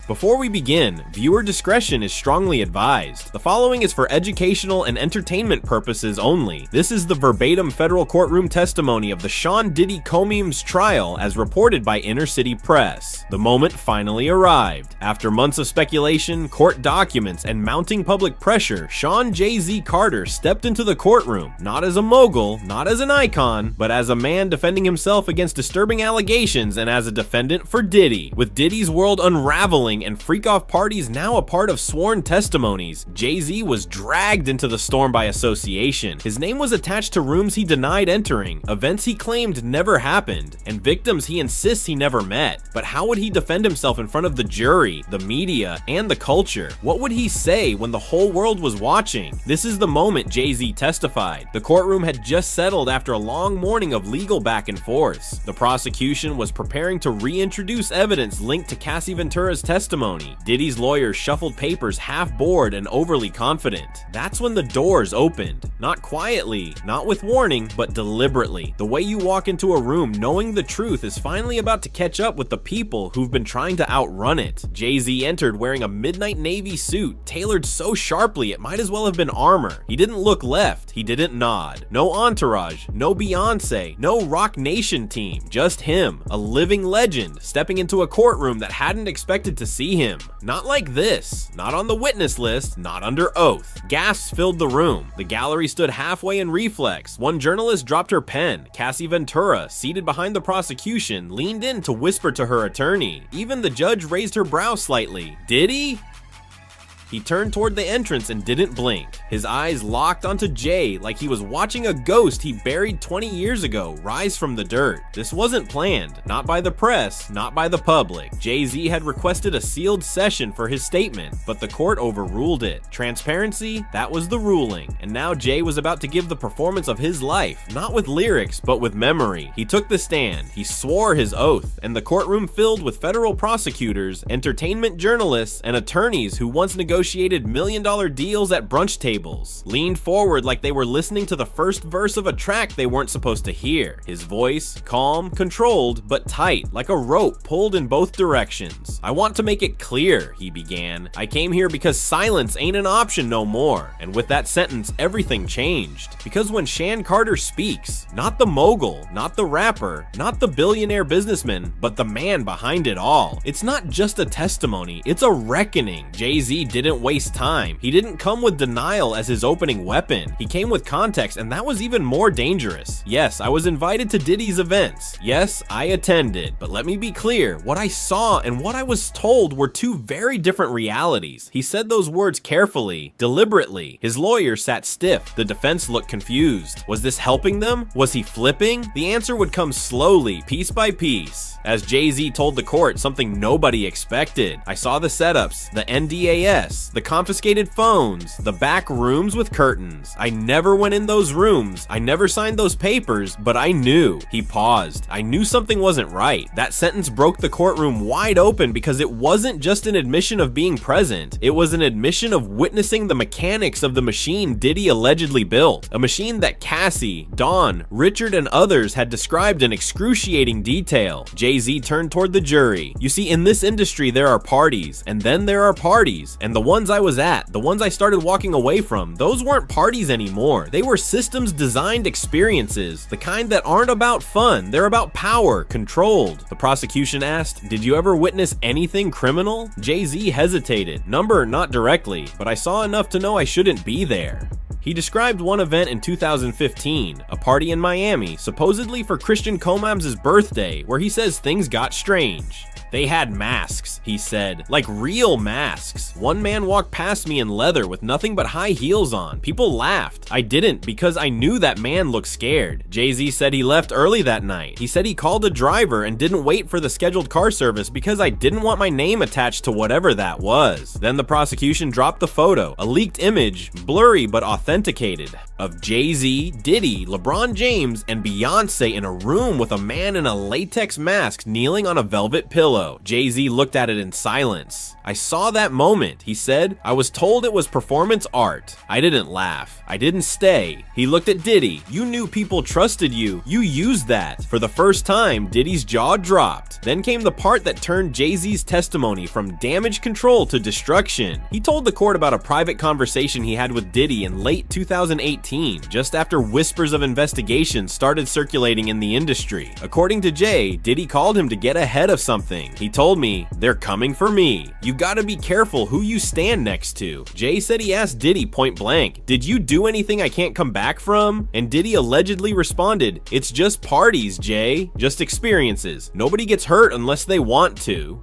Before we begin, viewer discretion is strongly advised. The following is for educational and entertainment purposes only. This is the verbatim federal courtroom testimony of the Sean Diddy Combs trial as reported by Inner City Press. The moment finally arrived. After months of speculation, court documents, and mounting public pressure, Sean Jay-Z Carter stepped into the courtroom, not as a mogul, not as an icon, but as a man defending himself against disturbing allegations and as a defendant for Diddy. With Diddy's world unraveling and freak-off parties now a part of sworn testimonies, Jay-Z was dragged into the storm by association. His name was attached to rooms he denied entering, events he claimed never happened, and victims he insists he never met. But how would he defend himself in front of the jury, the media, and the culture? What would he say when the whole world was watching? This is the moment Jay-Z testified. The courtroom had just settled after a long morning of legal back and forths. The prosecution was preparing to reintroduce evidence linked to Cassie Ventura's testimony. Diddy's lawyers shuffled papers half bored and overly confident. That's when the doors opened. Not quietly, not with warning, but deliberately. The way you walk into a room knowing the truth is finally about to catch up with the people who've been trying to outrun it. Jay-Z entered wearing a midnight navy suit, tailored so sharply it might as well have been armor. He didn't look left, he didn't nod. No entourage, no Beyonce, no Rock Nation team, just him, a living legend, stepping into a courtroom that hadn't expected to see him. Not like this, not on the witness list, not under oath. Gasps filled the room. The gallery stood halfway in reflex. One journalist dropped her pen. Cassie Ventura, seated behind the prosecution, leaned in to whisper to her attorney. Even the judge raised her brow slightly. Diddy? He turned toward the entrance and didn't blink. His eyes locked onto Jay like he was watching a ghost he buried 20 years ago rise from the dirt. This wasn't planned, not by the press, not by the public. Jay-Z had requested a sealed session for his statement, but the court overruled it. Transparency, that was the ruling, and now Jay was about to give the performance of his life, not with lyrics, but with memory. He took the stand, he swore his oath, and the courtroom filled with federal prosecutors, entertainment journalists, and attorneys who once negotiated million-dollar deals at brunch tables, leaned forward like they were listening to the first verse of a track they weren't supposed to hear. His voice, calm, controlled, but tight, like a rope pulled in both directions. "I want to make it clear," he began. "I came here because silence ain't an option no more." And with that sentence, everything changed. Because when Sean Carter speaks, not the mogul, not the rapper, not the billionaire businessman, but the man behind it all, it's not just a testimony, it's a reckoning. Jay-Z didn't waste time. He didn't come with denial as his opening weapon. He came with context, and that was even more dangerous. Yes, I was invited to Diddy's events. Yes, I attended. But let me be clear, what I saw and what I was told were two very different realities. He said those words carefully, deliberately. His lawyer sat stiff. The defense looked confused. Was this helping them? Was he flipping? The answer would come slowly, piece by piece. As Jay-Z told the court something nobody expected. "I saw the setups, the NDAS, the confiscated phones, the back rooms with curtains. I never went in those rooms. I never signed those papers, but I knew." He paused. "I knew something wasn't right." That sentence broke the courtroom wide open because it wasn't just an admission of being present. It was an admission of witnessing the mechanics of the machine Diddy allegedly built. A machine that Cassie, Dawn, Richard, and others had described in excruciating detail. Jay-Z turned toward the jury. "You see, in this industry there are parties, and then there are parties, and the ones I was at, the ones I started walking away from, those weren't parties anymore. They were systems designed experiences, the kind that aren't about fun, they're about power, controlled." The prosecution asked, "Did you ever witness anything criminal?" Jay-Z hesitated. "Number, not directly, but I saw enough to know I shouldn't be there." He described one event in 2015, a party in Miami, supposedly for Christian Combs' birthday, where he says things got strange. "They had masks," he said, "like real masks. One man walked past me in leather with nothing but high heels on. People laughed. I didn't because I knew that man looked scared." Jay-Z said he left early that night. He said he called a driver and didn't wait for the scheduled car service because I didn't want my name attached to whatever that was. Then the prosecution dropped the photo, a leaked image, blurry but authenticated, of Jay-Z, Diddy, LeBron James, and Beyonce in a room with a man in a latex mask kneeling on a velvet pillow. pillow. Jay-Z looked at it in silence. "I saw that moment," he said. "I was told it was performance art." I didn't laugh. I didn't stay. He looked at Diddy. "You knew people trusted you. You used that." For the first time, Diddy's jaw dropped. Then came the part that turned Jay-Z's testimony from damage control to destruction. He told the court about a private conversation he had with Diddy in late 2018, just after whispers of investigation started circulating in the industry. According to Jay, Diddy called him to get ahead of something. He told me, "They're coming for me. You gotta be careful who you stand next to." Jay said he asked Diddy point blank, "Did you do anything I can't come back from?" And Diddy allegedly responded, "It's just parties, Jay. Just experiences. Nobody gets hurt unless they want to."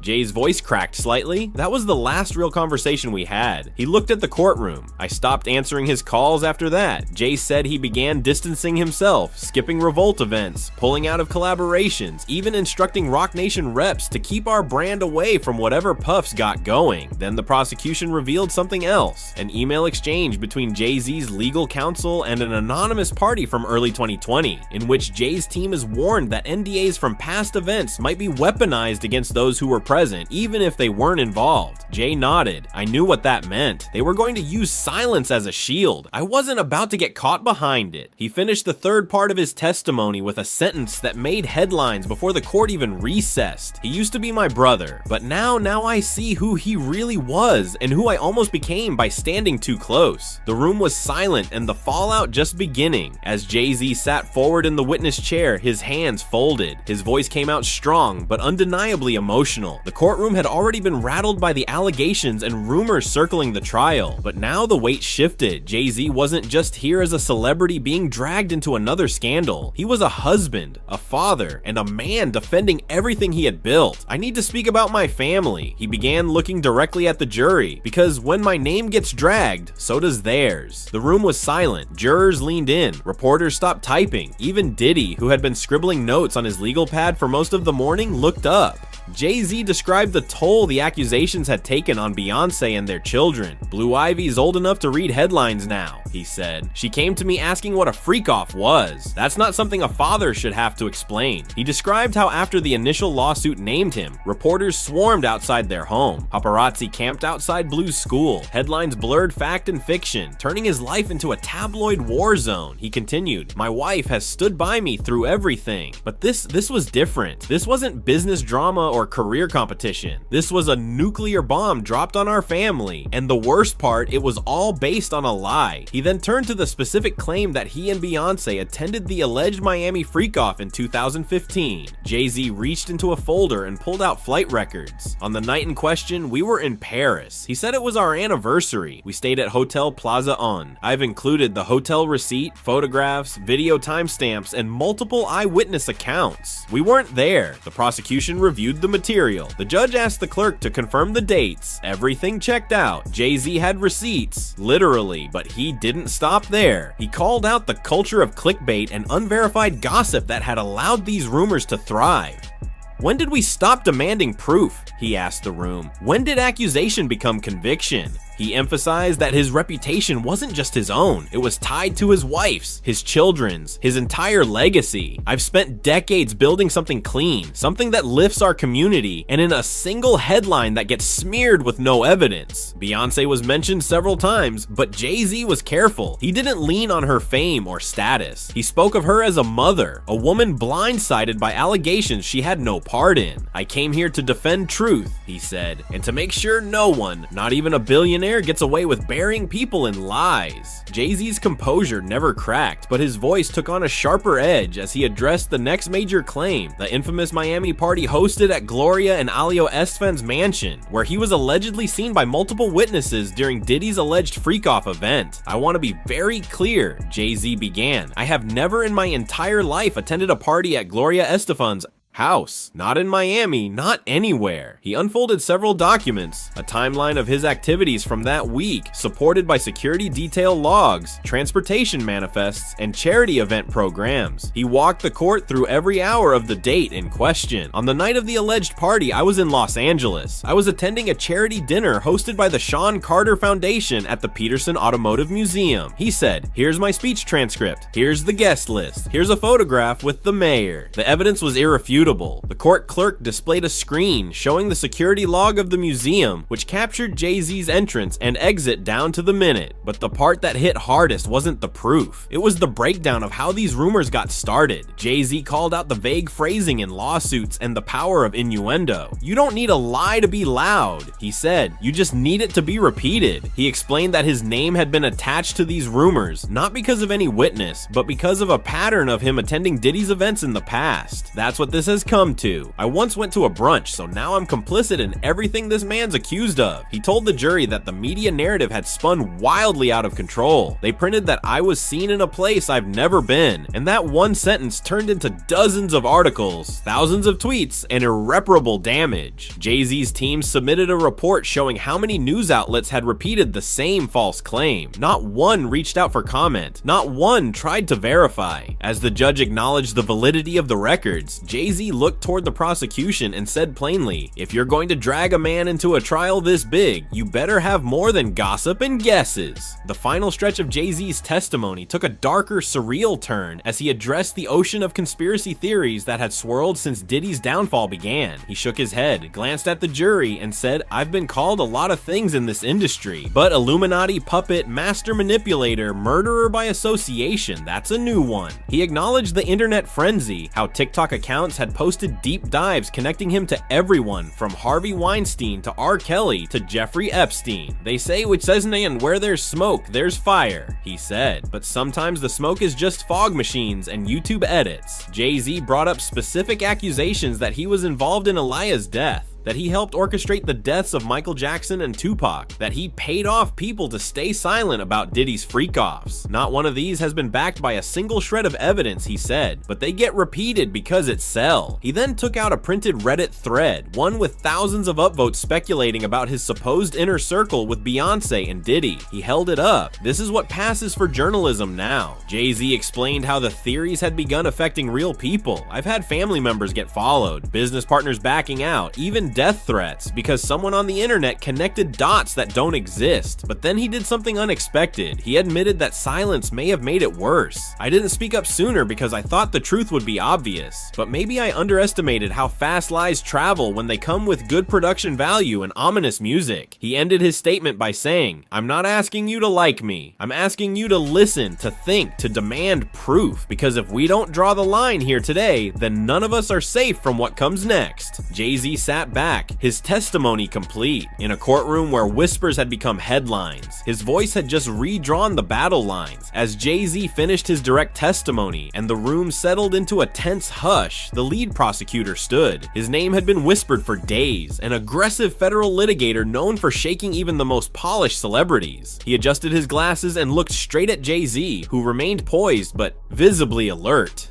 Jay's voice cracked slightly. That was the last real conversation we had. He looked at the courtroom. I stopped answering his calls after that. Jay said he began distancing himself, skipping Revolt events, pulling out of collaborations, even instructing Rock Nation reps to keep our brand away from whatever Puffs got going. Then the prosecution revealed something else, an email exchange between Jay-Z's legal counsel and an anonymous party from early 2020, in which Jay's team is warned that NDAs from past events might be weaponized against those who were present, even if they weren't involved. Jay nodded. I knew what that meant. They were going to use silence as a shield. I wasn't about to get caught behind it. He finished the third part of his testimony with a sentence that made headlines before the court even recessed. "He used to be my brother, but now I see who he really was and who I almost became by standing too close." The room was silent and the fallout just beginning. As Jay-Z sat forward in the witness chair, his hands folded. His voice came out strong, but undeniably emotional. The courtroom had already been rattled by the allegations and rumors circling the trial, but now the weight shifted. Jay-Z wasn't just here as a celebrity being dragged into another scandal. He was a husband, a father, and a man defending everything he had built. "I need to speak about my family." He began looking directly at the jury, because when my name gets dragged, so does theirs. The room was silent. Jurors leaned in. Reporters stopped typing. Even Diddy, who had been scribbling notes on his legal pad for most of the morning, looked up. Jay-Z described the toll the accusations had taken on Beyonce and their children. "Blue Ivy's old enough to read headlines now," he said. "She came to me asking what a freak-off was. That's not something a father should have to explain." He described how after the initial lawsuit named him, reporters swarmed outside their home. Paparazzi camped outside Blue's school. Headlines blurred fact and fiction, turning his life into a tabloid war zone. He continued, "My wife has stood by me through everything. But this was different. This wasn't business drama or career competition. This was a nuclear bomb dropped on our family. And the worst part, it was all based on a lie." He then turned to the specific claim that he and Beyonce attended the alleged Miami freak-off in 2015. Jay-Z reached into a folder and pulled out flight records. "On the night in question, we were in Paris. He said it was our anniversary. We stayed at Hotel Plaza On. I've included the hotel receipt, photographs, video timestamps, and multiple eyewitness accounts. We weren't there." The prosecution reviewed the material. The judge asked the clerk to confirm the dates. Everything checked out. Jay-Z had receipts, literally, but he didn't stop there. He called out the culture of clickbait and unverified gossip that had allowed these rumors to thrive. "When did we stop demanding proof?" he asked the room. "When did accusation become conviction?" He emphasized that his reputation wasn't just his own, it was tied to his wife's, his children's, his entire legacy. "I've spent decades building something clean, something that lifts our community, and in a single headline that gets smeared with no evidence." Beyonce was mentioned several times, but Jay-Z was careful. He didn't lean on her fame or status. He spoke of her as a mother, a woman blindsided by allegations she had no part in. "I came here to defend truth," he said, "and to make sure no one, not even a billionaire, gets away with burying people in lies." Jay-Z's composure never cracked, but his voice took on a sharper edge as he addressed the next major claim, the infamous Miami party hosted at Gloria and Alio Estefan's mansion, where he was allegedly seen by multiple witnesses during Diddy's alleged freak-off event. "I want to be very clear," Jay-Z began. "I have never in my entire life attended a party at Gloria Estefan's house. Not in Miami, not anywhere." He unfolded several documents, a timeline of his activities from that week, supported by security detail logs, transportation manifests, and charity event programs. He walked the court through every hour of the date in question. "On the night of the alleged party, I was in Los Angeles. I was attending a charity dinner hosted by the Sean Carter Foundation at the Peterson Automotive Museum." He said, "Here's my speech transcript. Here's the guest list. Here's a photograph with the mayor." The evidence was irrefutable. irrefutable. The court clerk displayed a screen showing the security log of the museum, which captured Jay-Z's entrance and exit down to the minute. But the part that hit hardest wasn't the proof. It was the breakdown of how these rumors got started. Jay-Z called out the vague phrasing in lawsuits and the power of innuendo. "You don't need a lie to be loud," he said. "You just need it to be repeated." He explained that his name had been attached to these rumors, not because of any witness, but because of a pattern of him attending Diddy's events in the past. "That's what this has come to. I once went to a brunch, so now I'm complicit in everything this man's accused of." He told the jury that the media narrative had spun wildly out of control. They printed that I was seen in a place I've never been, and that one sentence turned into dozens of articles, thousands of tweets, and irreparable damage. Jay-Z's team submitted a report showing how many news outlets had repeated the same false claim. Not one reached out for comment. Not one tried to verify. As the judge acknowledged the validity of the records, Jay-Z looked toward the prosecution and said plainly, "If you're going to drag a man into a trial this big, you better have more than gossip and guesses." The final stretch of Jay-Z's testimony took a darker, surreal turn as he addressed the ocean of conspiracy theories that had swirled since Diddy's downfall began. He shook his head, glanced at the jury, and said, "I've been called a lot of things in this industry, but Illuminati puppet, master manipulator, murderer by association, that's a new one." He acknowledged the internet frenzy, how TikTok accounts had posted deep dives connecting him to everyone from Harvey Weinstein to R. Kelly to Jeffrey Epstein. "They say with and where there's smoke, there's fire," he said, "but sometimes the smoke is just fog machines and YouTube edits." Jay-Z brought up specific accusations that he was involved in Aaliyah's death, that he helped orchestrate the deaths of Michael Jackson and Tupac, that he paid off people to stay silent about Diddy's freak-offs. "Not one of these has been backed by a single shred of evidence," he said, "but they get repeated because it's sell." He then took out a printed Reddit thread, one with thousands of upvotes speculating about his supposed inner circle with Beyonce and Diddy. He held it up. "This is what passes for journalism now." Jay-Z explained how the theories had begun affecting real people. "I've had family members get followed, business partners backing out, even death threats because someone on the internet connected dots that don't exist." But then he did something unexpected. He admitted that silence may have made it worse. "I didn't speak up sooner because I thought the truth would be obvious, but maybe I underestimated how fast lies travel when they come with good production value and ominous music." He ended his statement by saying, "I'm not asking you to like me. I'm asking you to listen, to think, to demand proof, because if we don't draw the line here today, then none of us are safe from what comes next." Jay-Z sat back, his testimony complete, in a courtroom where whispers had become headlines. His voice had just redrawn the battle lines. As Jay-Z finished his direct testimony and the room settled into a tense hush, the lead prosecutor stood. His name had been whispered for days, an aggressive federal litigator known for shaking even the most polished celebrities. He adjusted his glasses and looked straight at Jay-Z, who remained poised but visibly alert.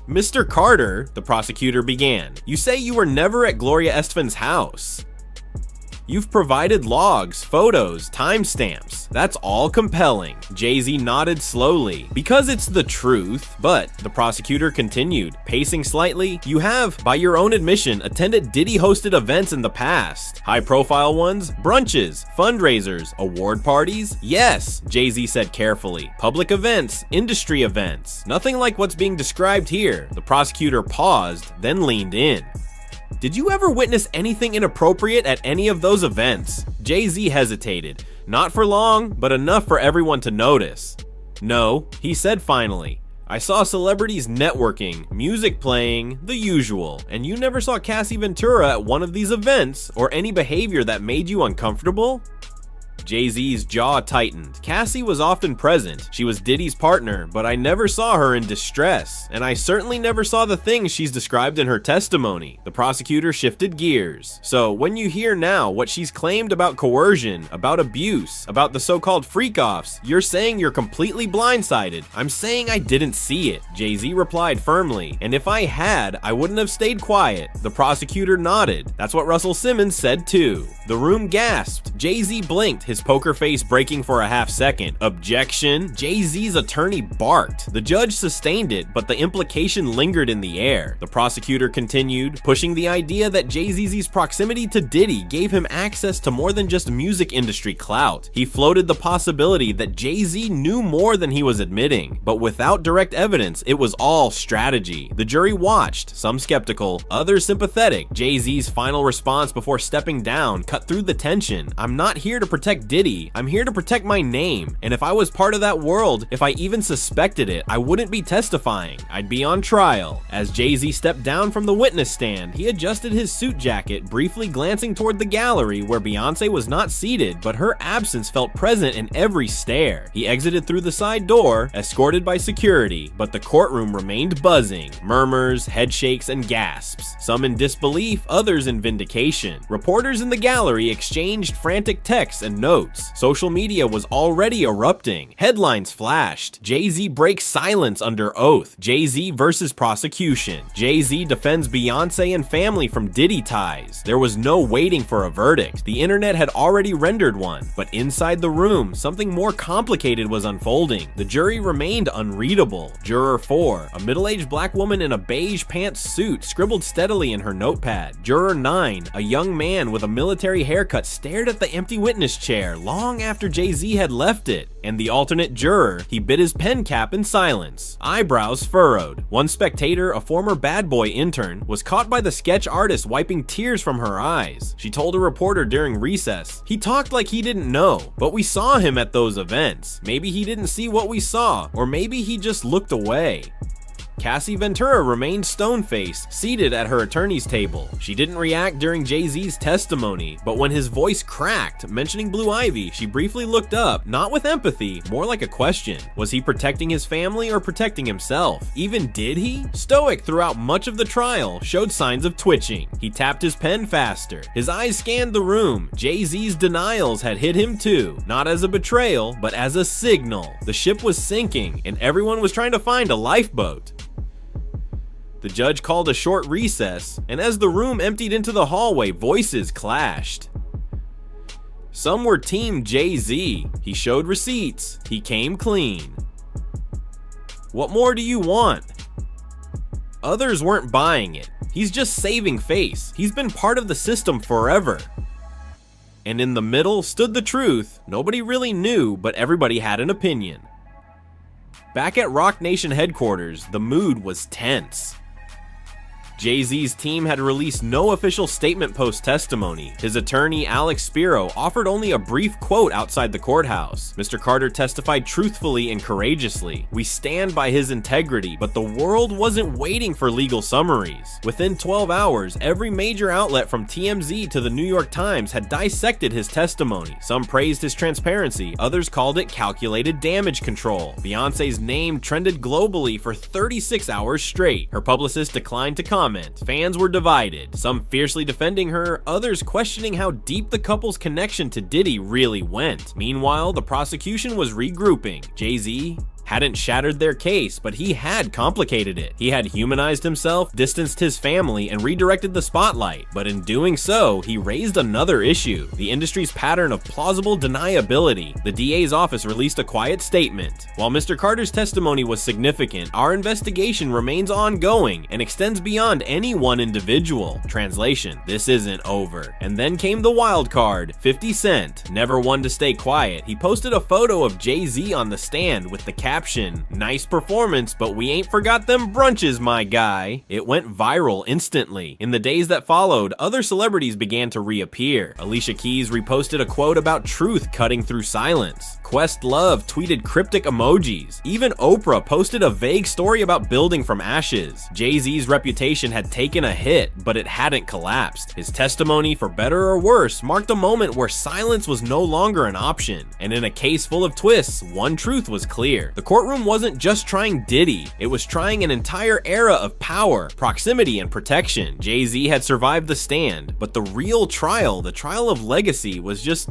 "Mr. Carter," the prosecutor began, "you say you were never at Gloria Estefan's house. You've provided logs, photos, timestamps. That's all compelling." Jay-Z nodded slowly. "Because it's the truth, but," the prosecutor continued, pacing slightly, "you have, by your own admission, attended Diddy-hosted events in the past. High-profile ones, brunches, fundraisers, award parties." "Yes," Jay-Z said carefully. "Public events, industry events. Nothing like what's being described here." The prosecutor paused, then leaned in. "Did you ever witness anything inappropriate at any of those events?" Jay-Z hesitated. Not for long, but enough for everyone to notice. "No," he said finally. "I saw celebrities networking, music playing, the usual, and you never saw Cassie Ventura at one of these events or any behavior that made you uncomfortable?" Jay-Z's jaw tightened. "Cassie was often present. She was Diddy's partner, but I never saw her in distress, and I certainly never saw the things she's described in her testimony." The prosecutor shifted gears. "So when you hear now what she's claimed about coercion, about abuse, about the so-called freak-offs, you're saying you're completely blindsided." "I'm saying I didn't see it," Jay-Z replied firmly, "and if I had, I wouldn't have stayed quiet." The prosecutor nodded. "That's what Russell Simmons said too." The room gasped. Jay-Z blinked, his poker face breaking for a half second. Objection. Jay-Z's attorney barked. The judge sustained it, but the implication lingered in the air. The prosecutor continued, pushing the idea that Jay-Z's proximity to Diddy gave him access to more than just music industry clout. He floated the possibility that Jay-Z knew more than he was admitting, but without direct evidence, it was all strategy. The jury watched, some skeptical, others sympathetic. Jay-Z's final response before stepping down cut through the tension. "I'm not here to protect Diddy, I'm here to protect my name. And if I was part of that world, if I even suspected it, I wouldn't be testifying. I'd be on trial." As Jay-Z stepped down from the witness stand, he adjusted his suit jacket, briefly glancing toward the gallery where Beyonce was not seated, but her absence felt present in every stare. He exited through the side door, escorted by security, but the courtroom remained buzzing. Murmurs, headshakes, and gasps. Some in disbelief, others in vindication. Reporters in the gallery exchanged frantic texts and notes. Social media was already erupting. Headlines flashed. Jay-Z breaks silence under oath. Jay-Z versus prosecution. Jay-Z defends Beyonce and family from Diddy ties. There was no waiting for a verdict. The internet had already rendered one, but inside the room, something more complicated was unfolding. The jury remained unreadable. Juror 4, a middle-aged black woman in a beige pants suit, scribbled steadily in her notepad. Juror 9, a young man with a military haircut, stared at the empty witness chair long after Jay-Z had left it. And the alternate juror, he bit his pen cap in silence, eyebrows furrowed. One spectator, a former Bad Boy intern, was caught by the sketch artist wiping tears from her eyes. She told a reporter during recess, "He talked like he didn't know, but we saw him at those events. Maybe he didn't see what we saw, or maybe he just looked away." Cassie Ventura remained stone-faced, seated at her attorney's table. She didn't react during Jay-Z's testimony, but when his voice cracked, mentioning Blue Ivy, she briefly looked up, not with empathy, more like a question. Was he protecting his family or protecting himself? Even did he? Stoic throughout much of the trial, showed signs of twitching. He tapped his pen faster. His eyes scanned the room. Jay-Z's denials had hit him too, not as a betrayal, but as a signal. The ship was sinking, and everyone was trying to find a lifeboat. The judge called a short recess, and as the room emptied into the hallway, voices clashed. Some were Team Jay-Z. He showed receipts. He came clean. What more do you want? Others weren't buying it. He's just saving face. He's been part of the system forever. And in the middle stood the truth. Nobody really knew, but everybody had an opinion. Back at Roc Nation headquarters, the mood was tense. Jay-Z's team had released no official statement post-testimony. His attorney, Alex Spiro, offered only a brief quote outside the courthouse. Mr. Carter testified truthfully and courageously. "We stand by his integrity, but the world wasn't waiting for legal summaries." Within 12 hours, every major outlet from TMZ to the New York Times had dissected his testimony. Some praised his transparency, others called it calculated damage control. Beyonce's name trended globally for 36 hours straight. Her publicist declined to comment. Fans were divided, some fiercely defending her, others questioning how deep the couple's connection to Diddy really went. Meanwhile, the prosecution was regrouping. Jay-Z hadn't shattered their case, but he had complicated it. He had humanized himself, distanced his family, and redirected the spotlight. But in doing so, he raised another issue: the industry's pattern of plausible deniability. The DA's office released a quiet statement. While Mr. Carter's testimony was significant, our investigation remains ongoing and extends beyond any one individual. Translation: this isn't over. And then came the wild card, 50 Cent. Never one to stay quiet, he posted a photo of Jay-Z on the stand with the caption, "Nice performance, but we ain't forgot them brunches, my guy." It went viral instantly. In the days that followed, other celebrities began to reappear. Alicia Keys reposted a quote about truth cutting through silence. Questlove tweeted cryptic emojis. Even Oprah posted a vague story about building from ashes. Jay-Z's reputation had taken a hit, but it hadn't collapsed. His testimony, for better or worse, marked a moment where silence was no longer an option. And in a case full of twists, one truth was clear. The courtroom wasn't just trying Diddy, it was trying an entire era of power, proximity, and protection. Jay-Z had survived the stand, but the real trial, the trial of legacy, was just